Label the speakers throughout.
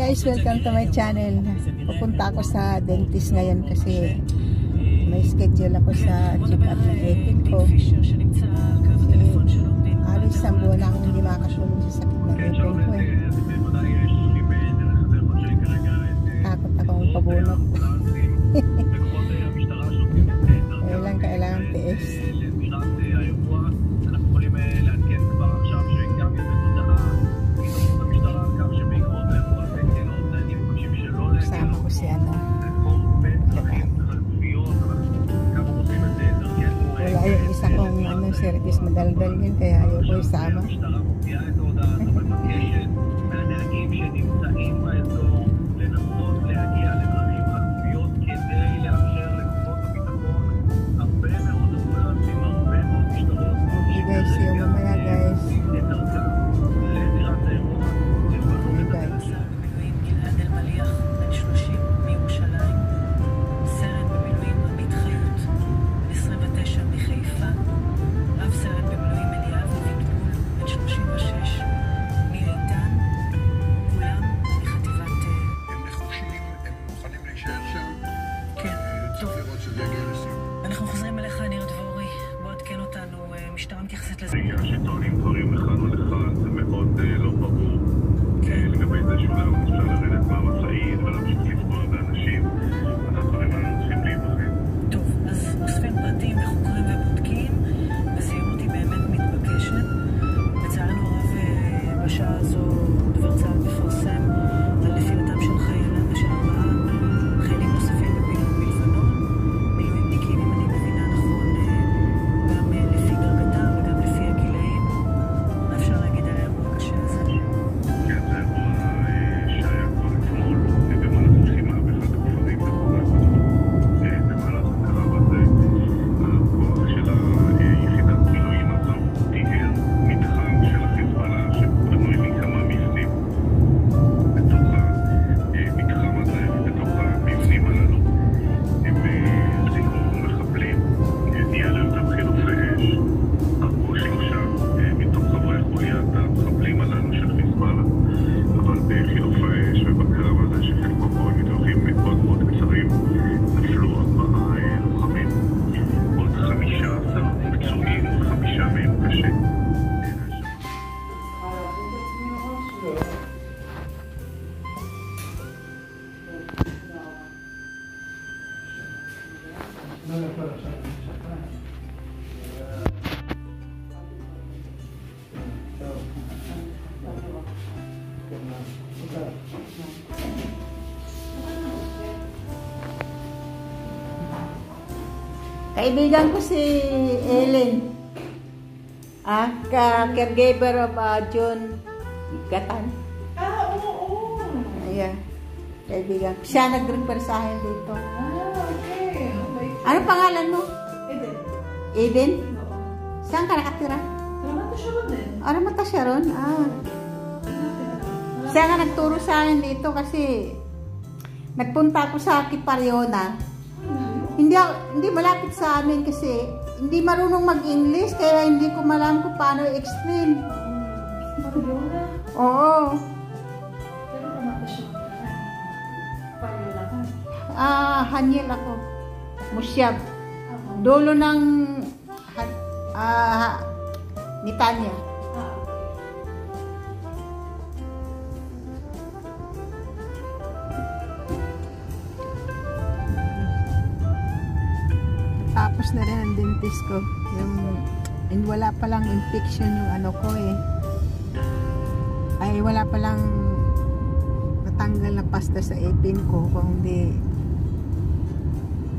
Speaker 1: guys, welcome to my channel. Pupunta ako sa dentist ngayon kasi may schedule ako sa check-up ng ngipin ko. Kasi halos isang buwan na akong hindi makakatulog sa sakit ng ngipin ko eh. Takot akong pabunot. Kailangan tiis. Service madaldal yun kaya ayaw ko isama. Okay guys, see you mamaya guys.
Speaker 2: אנחנו חוזרים אליך, ניר דבורי. בוא עדכן אותנו, משטרה מתייחסת לזה.
Speaker 3: שטוענים דברים לכאן ולכאן, זה מאוד לא ברור. לגבי זה שאולי הוא אפשר לרדת מהמשאית ולהמשיך לפגוע באנשים, אז הדברים האלה צריכים להיבחן.
Speaker 2: טוב, אז אוספים פרטים וחוקרים ובודקים, וזהירות היא באמת מתבקשת. לצערנו הרב, בשעה הזו דובר צה"ל מפרסם על נפילתם של חיילים ושל 4 חיילים נוספים בפעילות בלבנון. מילואימניקים, אם אני מבינה נכון, גם לפי דרגתם וגם לפי הגילאים. מה אפשר להגיד על האירוע הקשה הזה?
Speaker 3: כן, זה אירוע שהיה כבר אתמול במהלך לחימה באחד הכפרים בחורת. במהלך הקרב הזה, הכוח של היחידת מילואים הזו טיהר מתחם של החיזבאללה שבנוי מכמה מבנים. בתוך המתחם הזה ובתוך המבנים הללו הם זיהו מחבלים, נהיה להם גם חילופי אש. הרגו 3 מתוך חברי חוליית המחבלים הללו של חיזבאללה, אבל בחילופי האש ובקרב הזה שחלקו קורה מטווחים מאוד מאוד קצרים נפלו 4 לוחמים, עוד 15 פצועים, 5 מהם קשה.
Speaker 1: Kaibigan ko si Ellen, caregiver of John Gatan.
Speaker 4: Oo.
Speaker 1: Ayan, kaibigan. Siya nag-refer sa akin dito.
Speaker 4: Okay.
Speaker 1: Ano pangalan mo?
Speaker 4: Eden.
Speaker 1: Eden?
Speaker 4: Oo.
Speaker 1: Saan ka nakatira?
Speaker 4: Salamat siya ron din.
Speaker 1: Mata siya ron? Siya nga nagturo sa akin dito kasi nagpunta ako sa Kiparyona. Hindi malapit sa amin kasi hindi marunong mag-English kaya hindi ko malam kung paano i-explain.
Speaker 4: Paryona?
Speaker 1: Oo.
Speaker 4: Pero kumata siya Paryona ka?
Speaker 1: Hanyel ako. Musyab. Dulo ng Nitanya. Tapos na rin ang dentist ko. And wala palang infection yung ano ko eh. Ay wala palang natanggal na pasta sa ipin ko. Kung hindi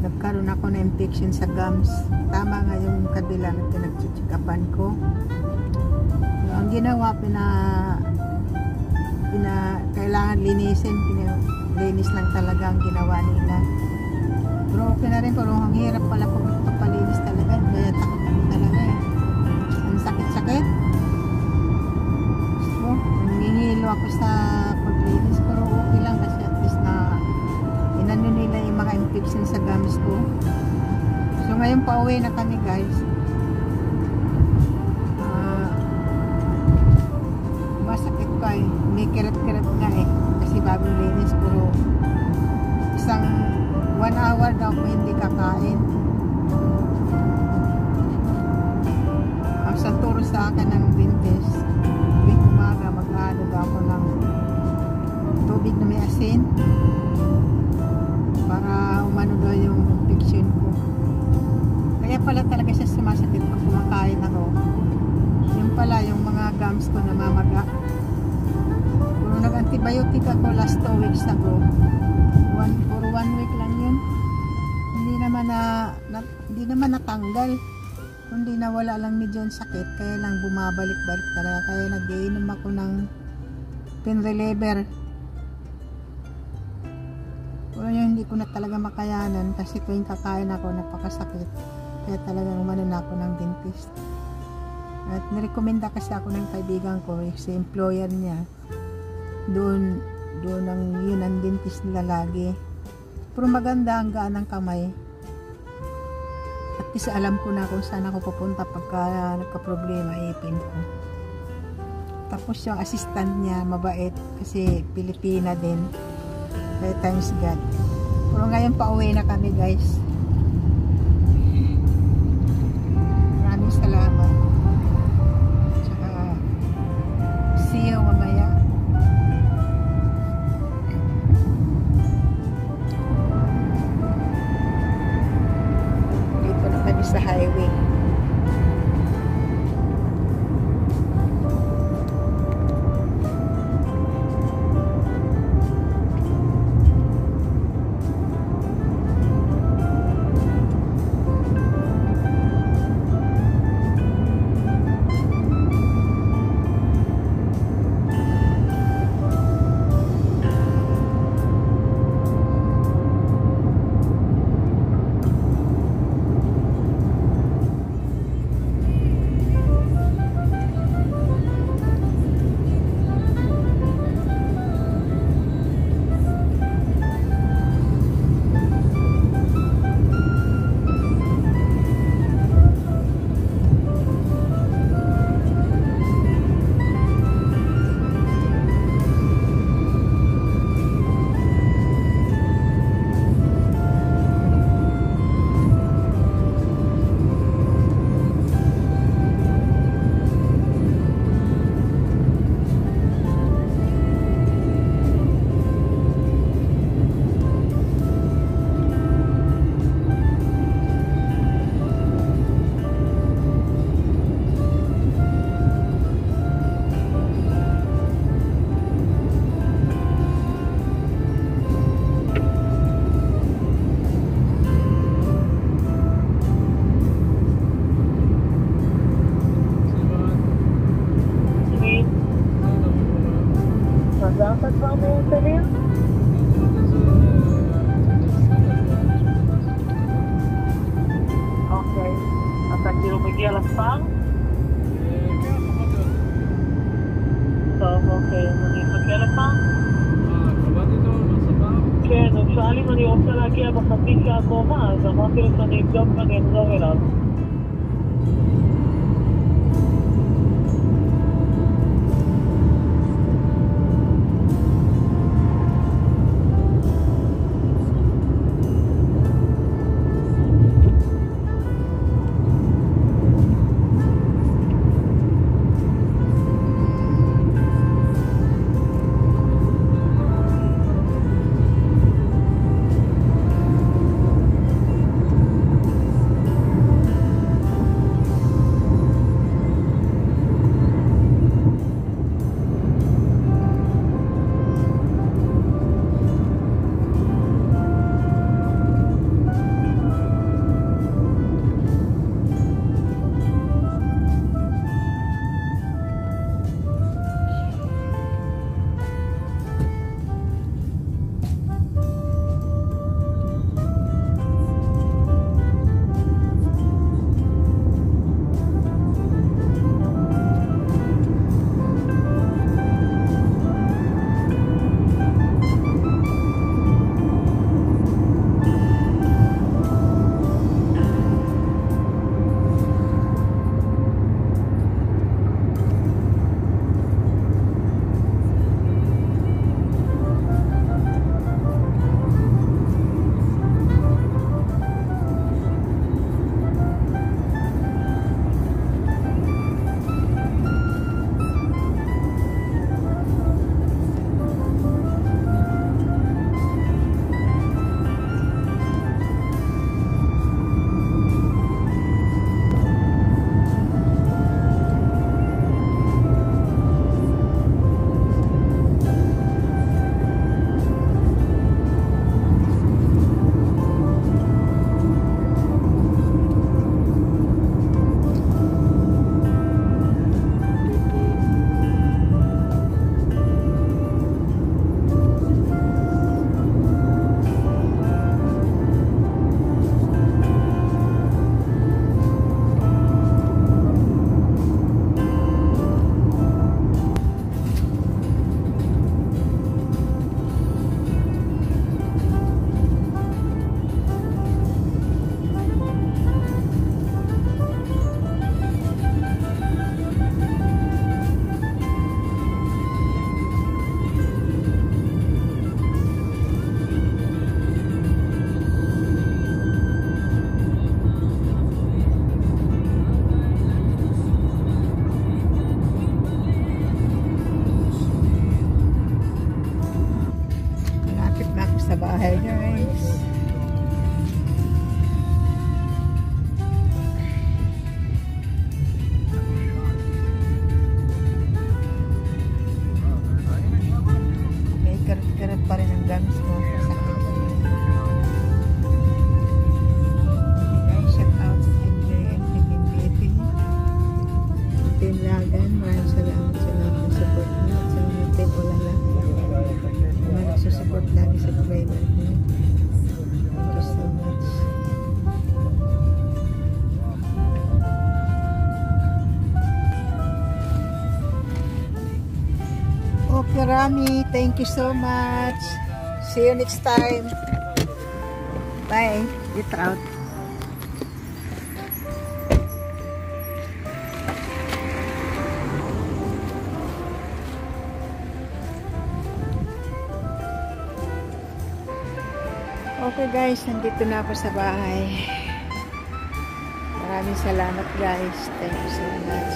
Speaker 1: nagkaroon ako na infection sa gums. Tama nga yung kabila na pinag-check-upan ko. So, ang ginawa, kailangan linisin. Linis lang talaga ang ginawa nila. Pero okay na rin, pero ang hirap pala pag magpapalinis talaga. Kaya takot ako talaga eh. Ang sakit-sakit. So, nangihilo ako sa paglinis. Pero okay lang kasi at least na inano nila yung mga infection sa gums ko. So ngayon pauwi na kami guys. Masakit pa eh. May kirat-kirat nga eh. Kasi bagong pala yung mga gums ko namamaga. Puro nag-antibiotic ako last 2 weeks ago. Puro 1 week lang yun. Hindi naman natanggal. Kundi nawala lang medyo yung sakit. Kaya lang bumabalik-balik talaga. Kaya nag-iinom ako ng pain reliever. Pero yun, hindi ko na talaga makayanan. Kasi tuwing kakain ako, napakasakit. Kaya talagang umano na ako ng dentist. At nirekomenda kasi ako ng kaibigan ko, si employer niya. Doon yun ang dentist nila lagi. Pero maganda ang gaan ng kamay. At least alam ko na kung saan ako pupunta pagka nagka-problema, ipin ko. Tapos yung assistant niya, mabait. Kasi Pilipina din. Kaya thanks God. Pero ngayon pauwi na kami guys. Maraming salamat. Tsaka, see you mamaya. Dito na kami sa highway.
Speaker 2: חזרת כבר מהרצליה? אוקיי. אתה כאילו מגיע לכפר?
Speaker 5: כן, פחות או יותר.
Speaker 2: טוב, אוקיי. אז אני אחכה לך?
Speaker 5: קבעתי איתו בספר?
Speaker 2: כן, הוא שאל אם אני רוצה להגיע בחצי שעה הקרובה, אז אמרתי לו שאני אבדוק ואני אחזור אליו.
Speaker 1: Team Lagan. Maraming salamat sa lahat ng support niyo at sa mga Team Olala. Mga nagsusupport lagi sa driver niyo. Thank you so much. Okay, Rami. Thank you so much. See you next time. Bye. Get out. Okay guys, nandito na ako sa bahay. Maraming salamat guys. Thank you so much.